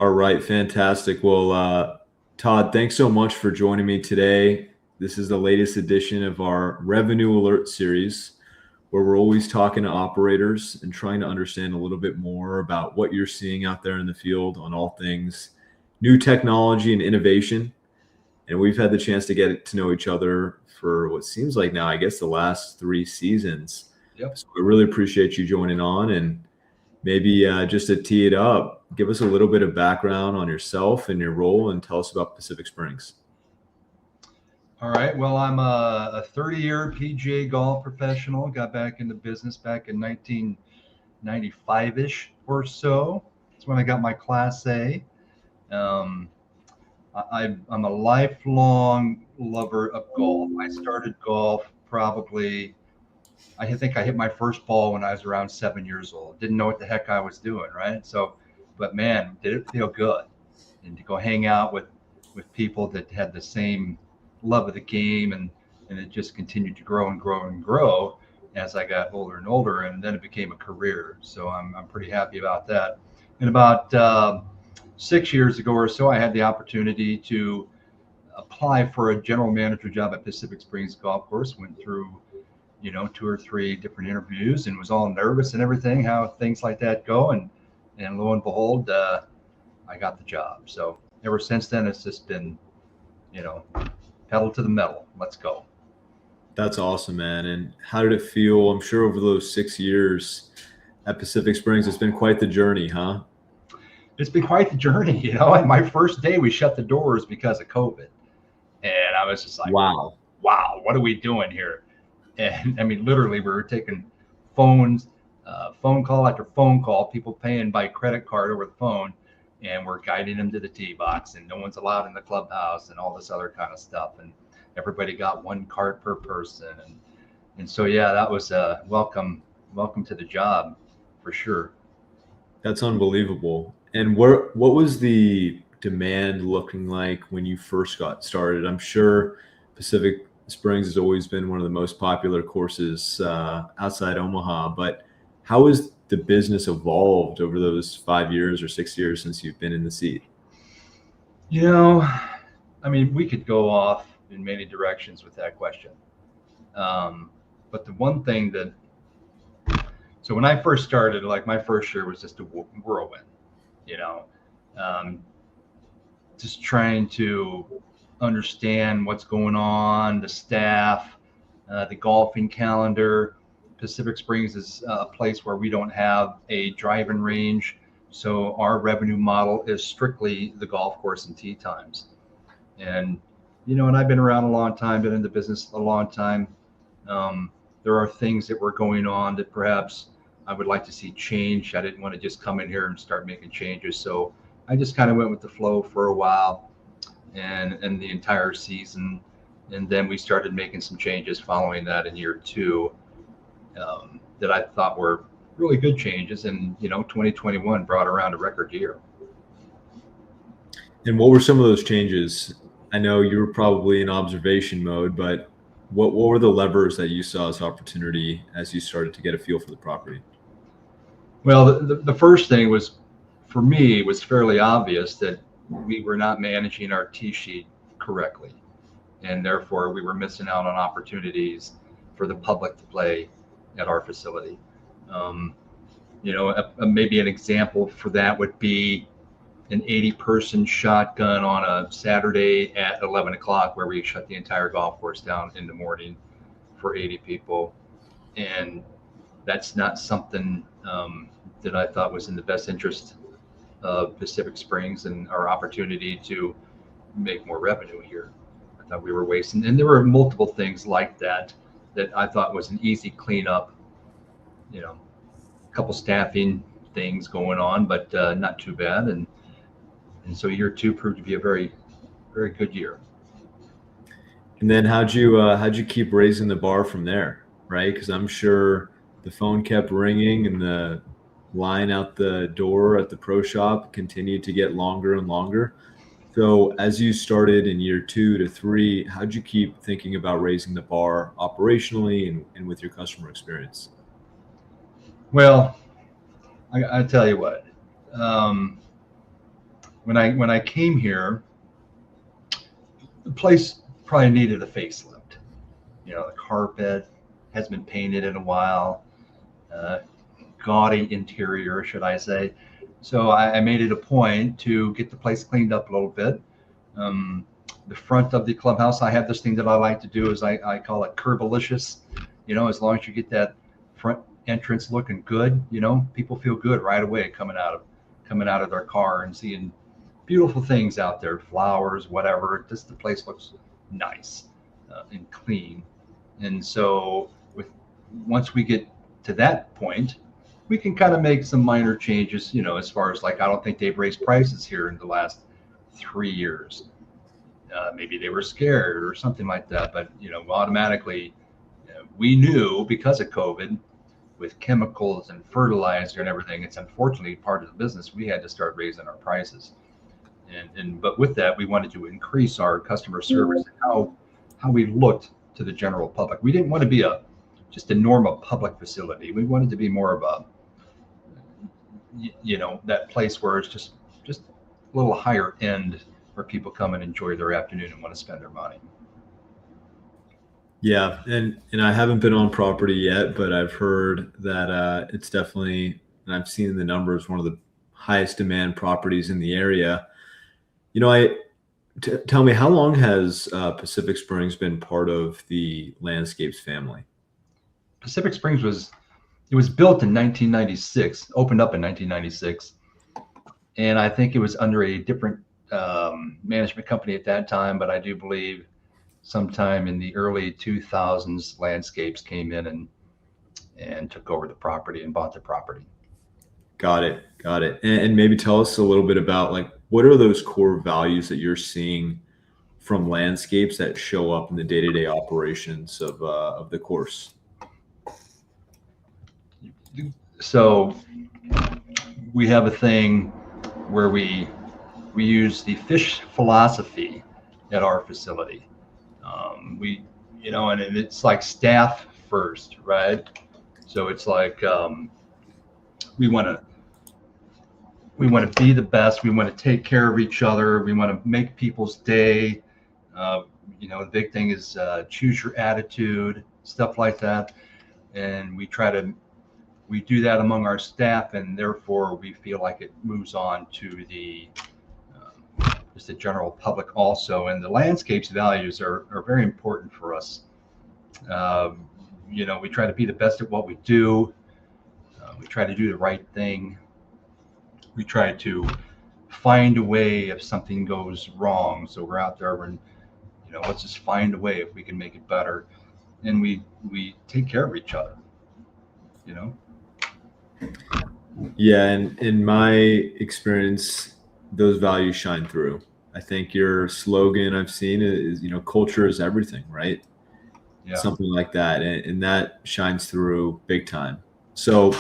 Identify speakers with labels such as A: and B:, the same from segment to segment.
A: All right, fantastic. Well, Todd, thanks so much for joining me today. This is the latest edition of our Revenue Alert series, where we're always talking to operators and trying to understand a little bit more about what you're seeing out there in the field on all things new technology and innovation. And we've had the chance to get to know each other for what seems like now, I guess, the last 3 seasons.
B: Yep.
A: So I really appreciate you joining on. And maybe just to tee it up, give us a little bit of background on yourself and your role and tell us about Pacific Springs.
B: All right. Well, I'm a 30-year PGA golf professional. Got back into business back in 1995-ish or so. That's when I got my Class A. Um, I'm a lifelong lover of golf. I started golf probably, I think I hit my first ball when I was around 7 years old. Didn't know what the heck I was doing, right? So, but man, did it feel good. And to go hang out with people that had the same love of the game, and it just continued to grow and grow and grow as I got older and older, and then it became a career. So I'm pretty happy about that. And about 6 years ago or so, I had the opportunity to apply for a general manager job at Pacific Springs Golf Course. Went through, 2 or 3 different interviews and was all nervous and everything, how things like that go. And lo and behold, I got the job. So ever since then, it's just been, you know, pedal to the metal. Let's go.
A: That's awesome, man. And how did it feel? I'm sure over those 6 years at Pacific Springs, it's been quite the journey, huh?
B: It's been quite the journey. And my first day, we shut the doors because of COVID. And I was just like,
A: Wow.
B: wow, what are we doing here? And I mean, literally, we were taking phones, phone call after phone call, people paying by credit card over the phone, and we're guiding them to the tee box, and no one's allowed in the clubhouse, and all this other kind of stuff. And everybody got one cart per person, and so yeah, that was a welcome to the job, for sure.
A: That's unbelievable. And what was the demand looking like when you first got started? I'm sure Pacific Springs has always been one of the most popular courses outside Omaha, but how has the business evolved over those 5 years or 6 years since you've been in the seat?
B: You know, I mean, we could go off in many directions with that question. Um, but the one thing that, so when I first started, like my first year was just a whirlwind, you know, um, just trying to understand what's going on, the staff, the golfing calendar. Pacific Springs is a place where we don't have a driving range. So our revenue model is strictly the golf course and tee times. And, and I've been around a long time, been in the business a long time. There are things that were going on that perhaps I would like to see change. I didn't want to just come in here and start making changes. So I just kind of went with the flow for a while and the entire season. And then we started making some changes following that in year two, that I thought were really good changes. And, 2021 brought around a record year.
A: And what were some of those changes? I know you were probably in observation mode, but what were the levers that you saw as opportunity as you started to get a feel for the property?
B: Well, the first thing was, for me, was fairly obvious that we were not managing our tee sheet correctly. And therefore, we were missing out on opportunities for the public to play at our facility. Um, Maybe an example for that would be an 80-person shotgun on a Saturday at 11 o'clock, where we shut the entire golf course down in the morning for 80 people. And that's not something that I thought was in the best interest of Pacific Springs and our opportunity to make more revenue here. I thought we were wasting, and there were multiple things like that that I thought was an easy cleanup. A couple staffing things going on, but not too bad. And so year two proved to be a very, very good year.
A: And then how'd you keep raising the bar from there, right? Because I'm sure the phone kept ringing and the line out the door at the pro shop continued to get longer and longer. So as you started in year 2 to 3, how'd you keep thinking about raising the bar operationally and with your customer experience?
B: Well, I tell you what, um, when I came here, the place probably needed a facelift. The carpet hasn't been painted in a while, gaudy interior, should I say. So I made it a point to get the place cleaned up a little bit. Um, the front of the clubhouse, I have this thing that I like to do is I call it curbalicious. As long as you get that front entrance looking good, people feel good right away coming out of their car and seeing beautiful things out there, flowers, whatever. Just the place looks nice and clean. And so once we get to that point, we can kind of make some minor changes, as far as like, I don't think they've raised prices here in the last 3 years. Maybe they were scared or something like that, but automatically we knew because of COVID with chemicals and fertilizer and everything, it's unfortunately part of the business. We had to start raising our prices. But with that, we wanted to increase our customer service and how we looked to the general public. We didn't want to be just a normal public facility. We wanted to be more of a, that place where it's just a little higher end, where people come and enjoy their afternoon and want to spend their money.
A: Yeah, and I haven't been on property yet, but I've heard that it's definitely, and I've seen the numbers, one of the highest demand properties in the area. Tell me, how long has Pacific Springs been part of the Landscapes family?
B: Pacific Springs was built in 1996, opened up in 1996, and I think it was under a different management company at that time. But I do believe sometime in the early 2000s, Landscapes came in and took over the property and bought the property.
A: Got it. And maybe tell us a little bit about, like, what are those core values that you're seeing from Landscapes that show up in the day-to-day operations of the course?
B: So we have a thing where we use the fish philosophy at our facility. And it's like staff first, right? So it's like we want to be the best. We want to take care of each other. We want to make people's day. The big thing is choose your attitude, stuff like that. And we do that among our staff, and therefore we feel like it moves on to just the general public also. And the Landscapes values are very important for us. We try to be the best at what we do. We try to do the right thing. We try to find a way if something goes wrong. So we're out there and, let's just find a way if we can make it better. And we take care of each other,
A: Yeah, and in my experience, those values shine through. I think your slogan I've seen is, culture is everything, right?
B: Yeah.
A: Something like that. And that shines through big time. So,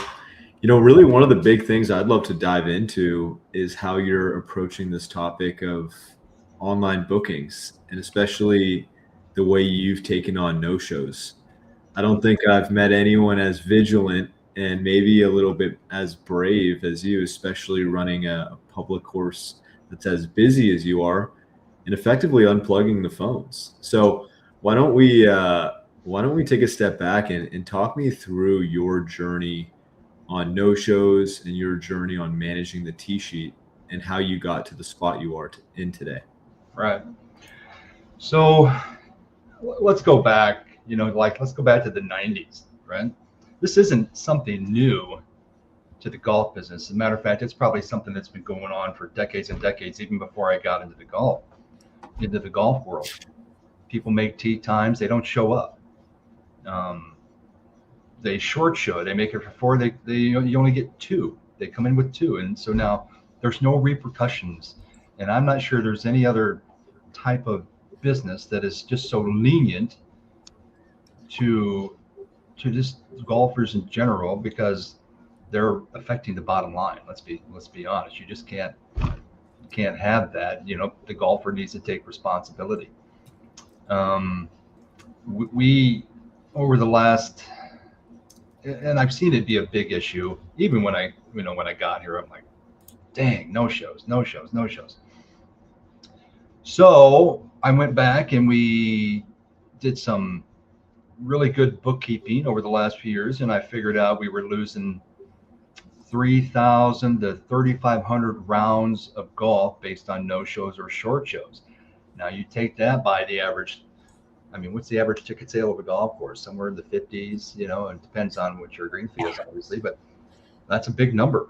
A: really one of the big things I'd love to dive into is how you're approaching this topic of online bookings, and especially the way you've taken on no-shows. I don't think I've met anyone as vigilant and maybe a little bit as brave as you, especially running a public course that's as busy as you are and effectively unplugging the phones. So why don't we take a step back and talk me through your journey on no-shows and your journey on managing the T-sheet and how you got to the spot you are in today.
B: Right. So let's go back, let's go back to the 90s, right? This isn't something new to the golf business. As a matter of fact, it's probably something that's been going on for decades and decades, even before I got into the golf world. People make tee times, they don't show up. They short show, they make it for 4, you only get 2. They come in with 2. And so now there's no repercussions. And I'm not sure there's any other type of business that is just so lenient to just golfers in general, because they're affecting the bottom line. Let's be honest. You just can't have that. The golfer needs to take responsibility. We over the last, and I've seen it be a big issue. Even when I got here, I'm like, dang, no shows, no shows, no shows. So I went back and we did some really good bookkeeping over the last few years, and I figured out we were losing 3,000 to 3,500 rounds of golf based on no shows or short shows. Now you take that by the average. I mean, what's the average ticket sale of a golf course? Somewhere in the 50s, you know, and it depends on what your green fee is, obviously, but that's a big number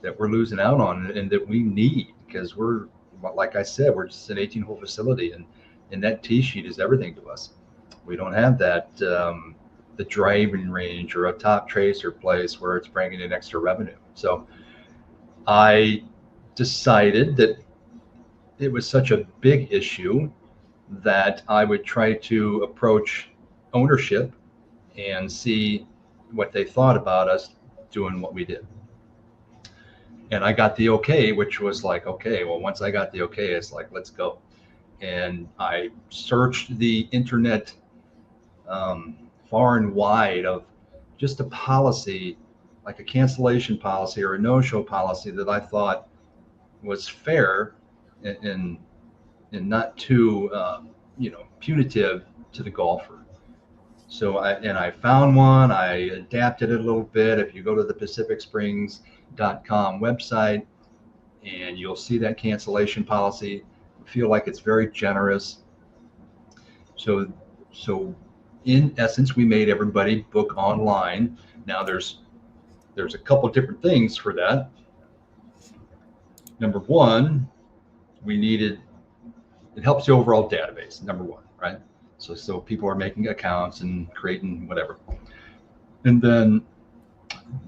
B: that we're losing out on and that we need, because we're, like I said, we're just an 18-hole facility, and that tee sheet is everything to us. We don't have that the driving range or a top tracer place where it's bringing in extra revenue. So I decided that it was such a big issue that I would try to approach ownership and see what they thought about us doing what we did. And I got the okay, which was like, okay, well, once I got the okay, it's like, let's go. And I searched the internet far and wide of just a policy, like a cancellation policy or a no-show policy that I thought was fair and not too, punitive to the golfer. So I found one, I adapted it a little bit. If you go to the PacificSprings.com website, and you'll see that cancellation policy, I feel like it's very generous. So in essence, we made everybody book online. Now there's a couple different things for that. Number one, it helps the overall database, number one, right? So people are making accounts and creating whatever. And then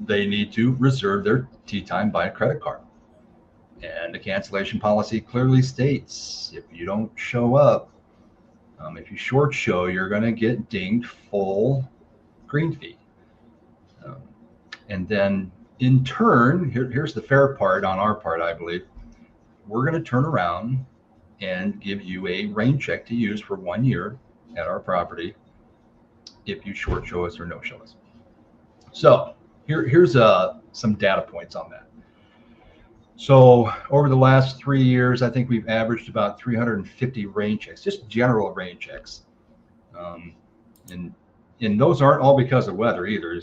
B: they need to reserve their tee time by a credit card. And the cancellation policy clearly states if you don't show up, if you short show, you're going to get dinged full green fee. And then in turn, here's the fair part on our part, I believe. We're going to turn around and give you a rain check to use for 1 year at our property if you short show us or no show us. So here's some data points on that. So over the last 3 years, I think we've averaged about 350 rain checks, just general rain checks. And those aren't all because of weather either.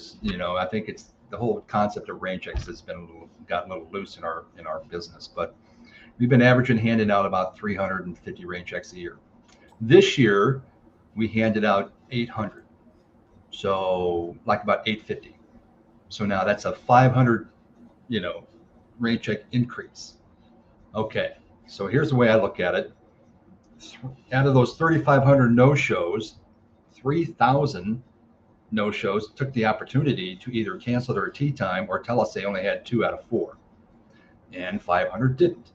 B: I think it's the whole concept of rain checks has gotten a little loose in our business, but we've been averaging handing out about 350 rain checks a year. This year, we handed out 800. So like about 850. So now that's a 500, rain check increase. Okay, so here's the way I look at it. Out of those 3,500 no-shows, 3,000 no-shows took the opportunity to either cancel their tee time or tell us they only had 2 out of 4, and 500 didn't.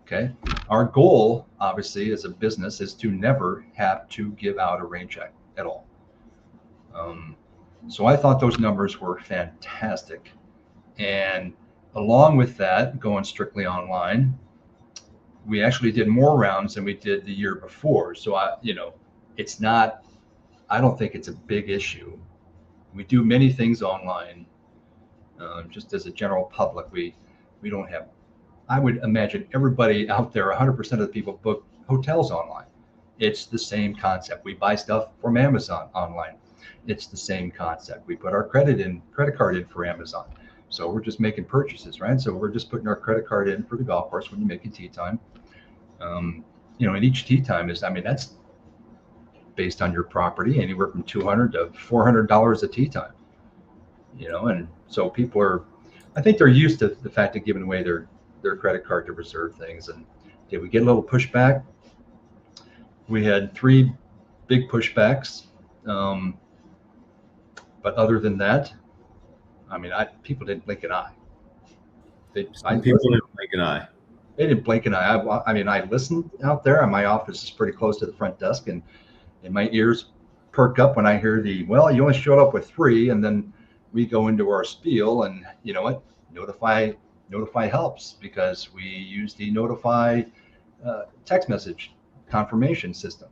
B: Okay, our goal, obviously, as a business is to never have to give out a rain check at all. So I thought those numbers were fantastic. And along with that, going strictly online, we actually did more rounds than we did the year before. So I don't think it's a big issue. We do many things online. Just as a general public, we don't have, I would imagine everybody out there, 100% of the people book hotels online. It's the same concept. We buy stuff from Amazon online. It's the same concept. We put our credit card in for Amazon. So we're just making purchases, right? So we're just putting our credit card in for the golf course when you make a tee time. And each tee time that's based on your property, anywhere from $200 to $400 a tee time. And so people I think they're used to the fact of giving away their credit card to reserve things. And did we get a little pushback? We had 3 big pushbacks. But other than that, people didn't blink an eye.
A: People didn't blink an eye.
B: They didn't blink an eye. I listened out there, and my office is pretty close to the front desk, and my ears perk up when I hear you only showed up with 3, and then we go into our spiel, and you know what? Noteefy helps because we use the Noteefy text message confirmation system.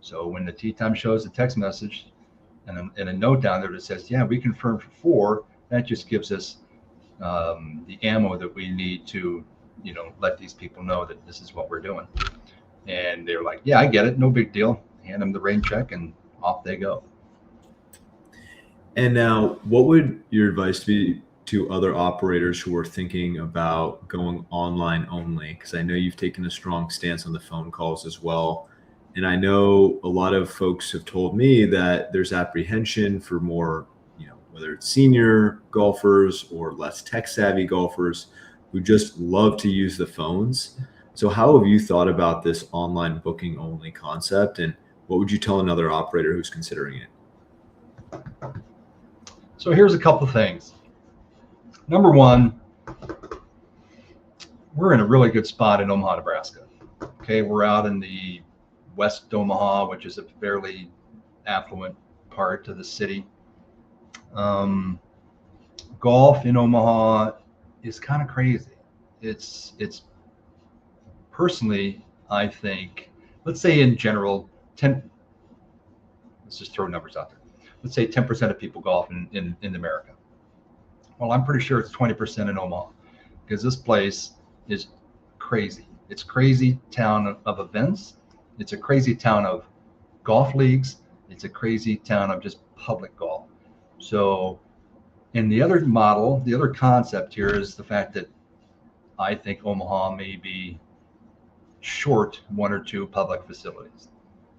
B: So when the tee time shows a text message and a note down there that says, yeah, we confirmed for 4, that just gives us the ammo that we need to let these people know that this is what we're doing. And they're like, yeah, I get it. No big deal. Hand them the rain check and off they go.
A: And now, what would your advice be to other operators who are thinking about going online only? Because I know you've taken a strong stance on the phone calls as well. And I know a lot of folks have told me that there's apprehension for more, whether it's senior golfers or less tech savvy golfers who just love to use the phones. So how have you thought about this online booking only concept? And what would you tell another operator who's considering it?
B: So here's a couple things. Number one, we're in a really good spot in Omaha, Nebraska. Okay, we're out in the West Omaha, which is a fairly affluent part of the city. Golf in Omaha is kind of crazy. It's personally, I think, let's say in general, let's just throw numbers out there. Let's say 10% of people golf in America. Well, I'm pretty sure it's 20% in Omaha, because this place is crazy. It's a crazy town of events. It's a crazy town of golf leagues. It's a crazy town of just public golf. So, and the other model, the other concept here is the fact that I think Omaha may be short one or two public facilities.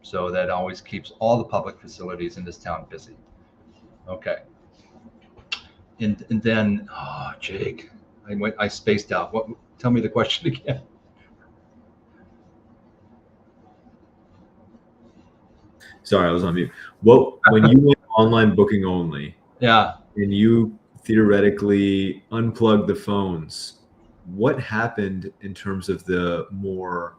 B: So that always keeps all the public facilities in this town busy. Okay. And then, Jake, I spaced out. Tell me the question again.
A: Sorry, I was on mute. When you went online booking only,
B: Yeah.
A: and you theoretically unplugged the phones, what happened in terms of the more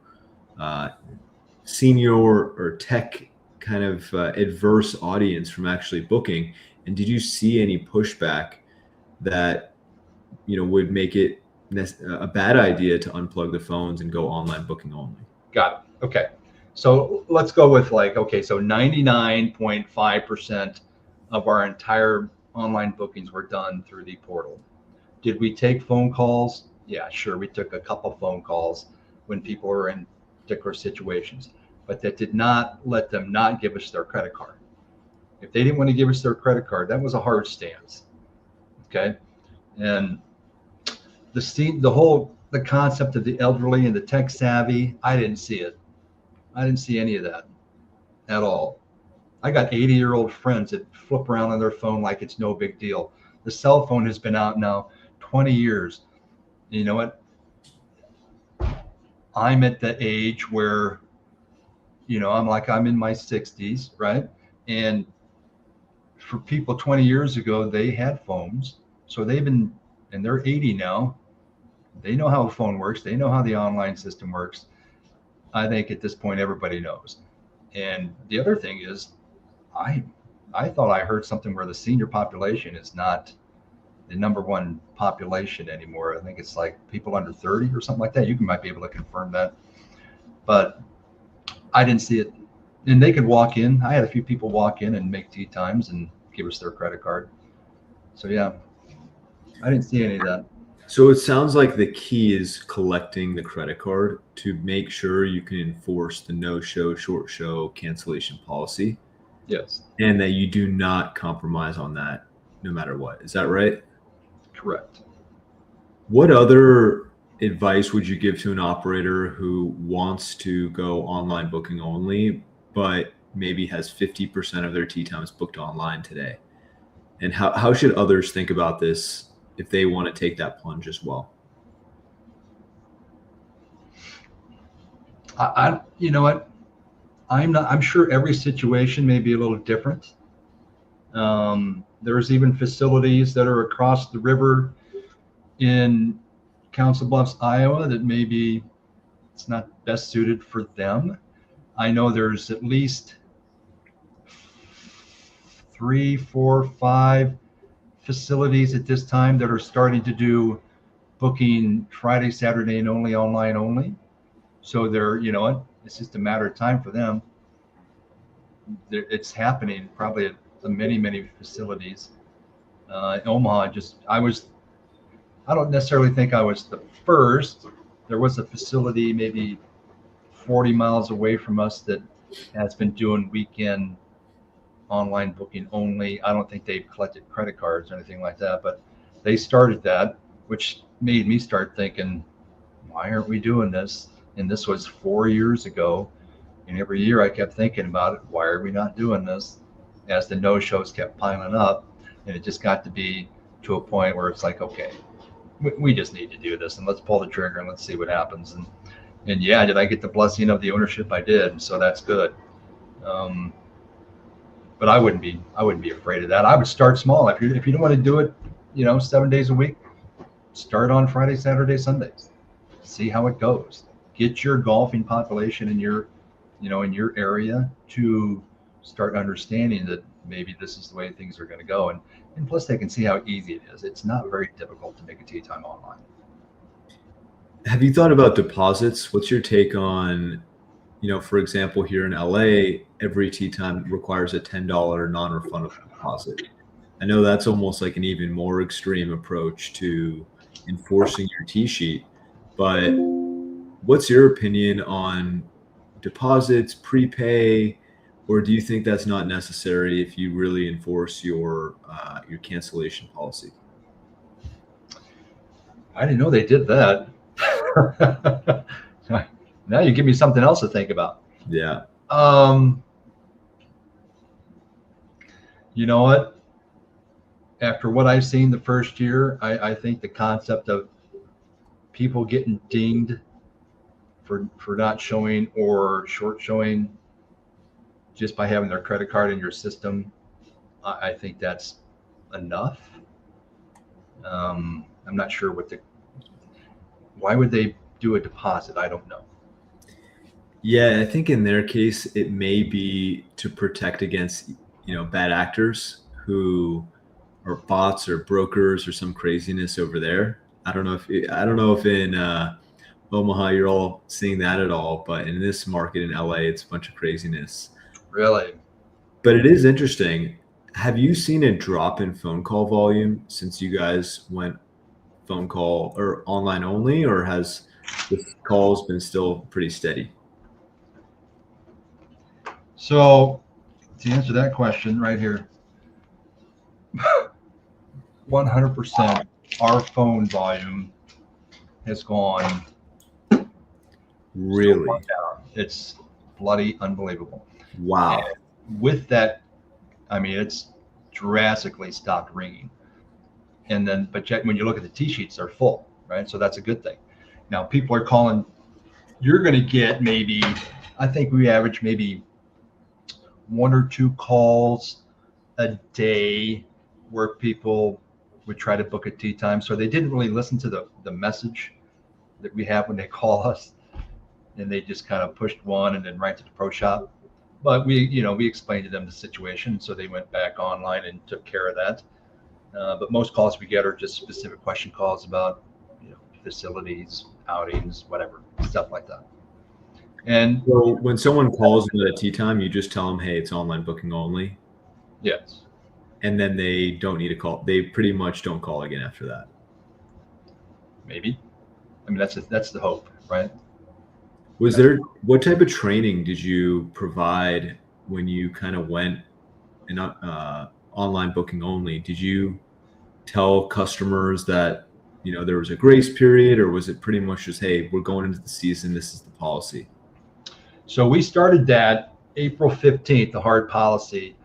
A: senior or tech kind of adverse audience from actually booking? And did you see any pushback that would make it a bad idea to unplug the phones and go online booking only?
B: Got it. Okay. So let's go with so 99.5% of our entire online bookings were done through the portal. Did we take phone calls? Yeah, sure. We took a couple phone calls when people were in particular situations, but that did not let them not give us their credit card. If they didn't want to give us their credit card, that was a hard stance. Okay. And the concept of the elderly and the tech savvy, I didn't see it. I didn't see any of that at all. I got 80-year-old friends that flip around on their phone like it's no big deal. The cell phone has been out now 20 years. You know what? I'm at the age where, I'm in my 60s, right? And for people 20 years ago, they had phones. So and they're 80 now. They know how a phone works. They know how the online system works. I think at this point, everybody knows. And the other thing is, I thought I heard something where the senior population is not the number one population anymore. I think it's like people under 30 or something like that. You might be able to confirm that. But I didn't see it. And they could walk in. I had a few people walk in and make tee times and give us their credit card. So yeah, I didn't see any of that.
A: So it sounds like the key is collecting the credit card to make sure you can enforce the no-show, short show cancellation policy.
B: Yes.
A: And that you do not compromise on that no matter what. Is that right?
B: Correct.
A: What other advice would you give to an operator who wants to go online booking only, but maybe has 50% of their tee times booked online today? And how should others think about this if they want to take that plunge as well?
B: You know what? I'm sure every situation may be a little different. There's even facilities that are across the river in Council Bluffs, Iowa, that maybe it's not best suited for them. I know there's at least 3, 4, 5 facilities at this time that are starting to do booking Friday, Saturday, and only online only. So they're, it's just a matter of time for them. It's happening probably at many, many facilities. In Omaha, I don't necessarily think I was the first, there was a facility maybe 40 miles away from us that has been doing weekend online booking only. I don't think they've collected credit cards or anything like that, but they started that, which made me start thinking, why aren't we doing this? And this was 4 years ago. And every year I kept thinking about it. Why are we not doing this? As the no-shows kept piling up, and it just got to be to a point where it's like, okay, we just need to do this, and let's pull the trigger and let's see what happens. And yeah, did I get the blessing of the ownership? I did, so that's good. But I wouldn't be afraid of that. I would start small. If you don't want to do it, 7 days a week, start on Friday, Saturday, Sundays. See how it goes. Get your golfing population in your area to start understanding that maybe this is the way things are going to go. And plus they can see how easy it is. It's not very difficult to make a tee time online.
A: Have you thought about deposits? What's your take on, for example, here in LA, every tee time requires a $10 non-refundable deposit. I know that's almost like an even more extreme approach to enforcing your tee sheet, but what's your opinion on deposits, prepay, or do you think that's not necessary if you really enforce your cancellation policy?
B: I didn't know they did that. Now you give me something else to think about.
A: Yeah.
B: You know what? After what I've seen the first year, I think the concept of people getting dinged for not showing or short showing just by having their credit card in your system, I think that's enough. I'm not sure why would they do a deposit? I don't know.
A: Yeah, I think in their case, it may be to protect against, bad actors who are bots or brokers or some craziness over there. I don't know if in Omaha you're all seeing that at all, but in this market in LA, it's a bunch of craziness.
B: Really?
A: But it is interesting. Have you seen a drop in phone call volume since you guys went phone call or online only, or has the calls been still pretty steady?
B: So to answer that question right here, 100% our phone volume has gone
A: Really?
B: so far down. It's bloody unbelievable.
A: Wow.
B: And with that, I mean, it's drastically stopped ringing. And then, but yet when you look at the tee sheets, they're full, right? So that's a good thing. Now people are calling. You're going to get maybe, I think we average maybe 1 or 2 calls a day where people would try to book a tee time. So they didn't really listen to the message that we have when they call us, and they just kind of pushed one and then right to the pro shop. But we explained to them the situation, so they went back online and took care of that. But most calls we get are just specific question calls about facilities, outings, whatever, stuff like that. And
A: so when someone calls at a tee time, you just tell them, hey, it's online booking only.
B: yes.
A: And then they don't need a call. They pretty much don't call again after that.
B: Maybe. I mean, that's the hope, right?
A: What type of training did you provide when you kind of went in online booking only? Did you tell customers that, there was a grace period, or was it pretty much just, hey, we're going into the season, this is the policy?
B: So we started that April 15th, the hard policy.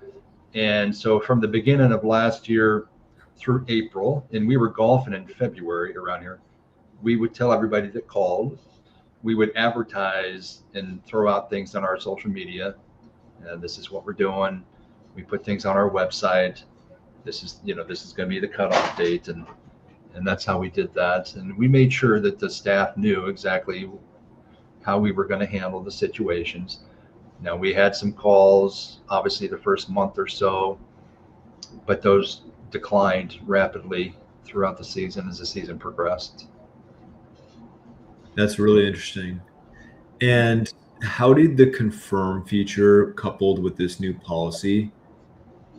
B: And so from the beginning of last year through April, and we were golfing in February around here, we would tell everybody that called. We would advertise and throw out things on our social media. This is what we're doing. We put things on our website. This is going to be the cutoff date, and that's how we did that. And we made sure that the staff knew exactly how we were going to handle the situations. Now we had some calls, obviously the first month or so, but those declined rapidly throughout the season as the season progressed.
A: That's really interesting. And how did the confirm feature coupled with this new policy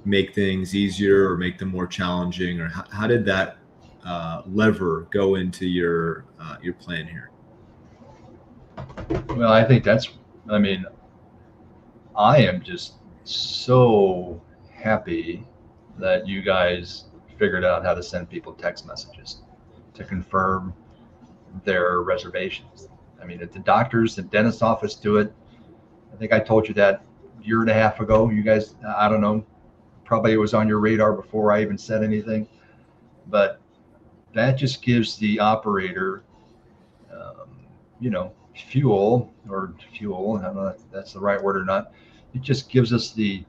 A: make things easier or make them more challenging, or how did that lever go into your plan here?
B: Well, I think I mean, I am just so happy that you guys figured out how to send people text messages to confirm their reservations. I mean, if the doctors and dentist office do it, I think I told you that a year and a half ago. You guys, I don't know, probably it was on your radar before I even said anything, but that just gives the operator, um, you know, fuel. I don't know if that's the right word or not. It just gives us the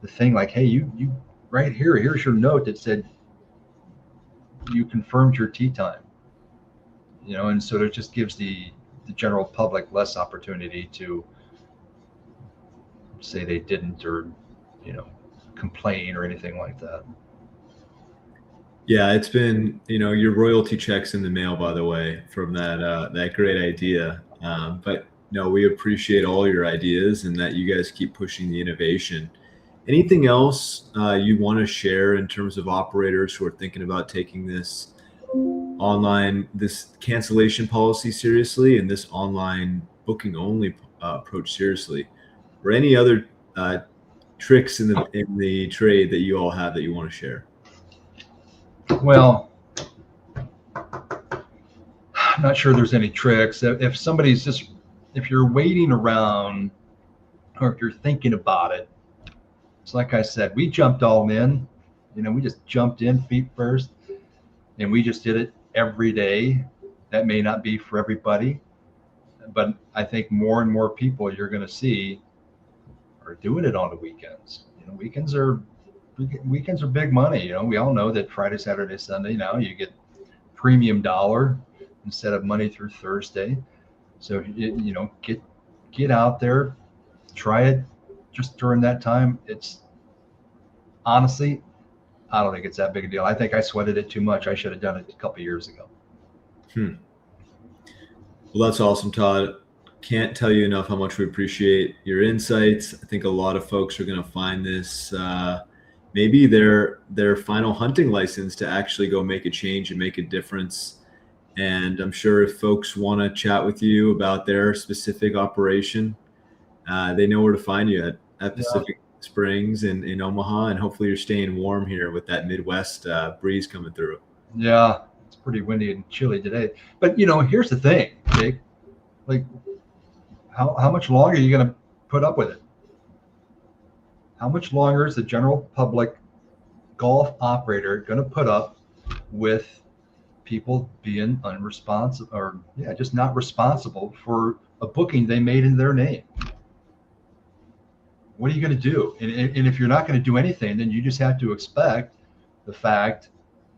B: thing like, hey, you right here, here's your note that said you confirmed your tea time, and so it just gives the general public less opportunity to say they didn't, or you know complain or anything like that.
A: Yeah, it's been, your royalty checks in the mail, by the way, from that great idea. But no, we appreciate all your ideas and that you guys keep pushing the innovation. Anything else you want to share in terms of operators who are thinking about taking this cancellation policy seriously and this online booking only approach seriously, or any other tricks in the trade that you all have that you want to share?
B: Well, I'm not sure there's any tricks. If you're waiting around, or if you're thinking about it, it's like I said, we jumped all in. We just jumped in feet first, and we just did it every day. That may not be for everybody, but I think more and more people you're going to see are doing it on the weekends. Weekends are big money. We all know that Friday, Saturday, Sunday now you get premium dollar instead of Monday through Thursday. So get out there, try it just during that time. It's honestly, I don't think it's that big a deal. I think I sweated it too much. I should have done it a couple of years ago.
A: Well, that's awesome, Todd. Can't tell you enough how much we appreciate your insights. I think a lot of folks are going to find this maybe their final hunting license to actually go make a change and make a difference. And I'm sure if folks want to chat with you about their specific operation, they know where to find you at Pacific Springs in Omaha. And hopefully you're staying warm here with that Midwest breeze coming through.
B: Yeah, it's pretty windy and chilly today. But here's the thing, Jake. Like, how much longer are you going to put up with it? How much longer is the general public golf operator going to put up with people being unresponsive, or just not responsible for a booking they made in their name? What are you going to do? And if you're not going to do anything, then you just have to expect the fact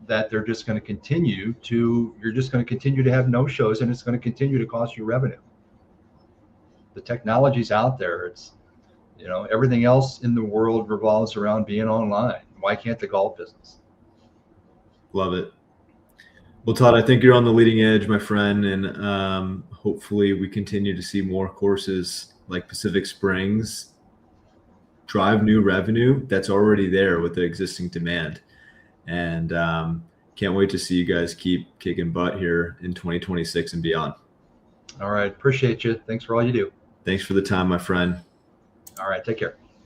B: that you're just going to continue to have no shows, and it's going to continue to cost you revenue. The technology's out there. It's, everything else in the world revolves around being online. Why can't the golf business?
A: Love it. Well, Todd, I think you're on the leading edge, my friend, and hopefully we continue to see more courses like Pacific Springs drive new revenue that's already there with the existing demand. And can't wait to see you guys keep kicking butt here in 2026 and beyond.
B: All right. Appreciate you. Thanks for all you do.
A: Thanks for the time, my friend.
B: All right. Take care.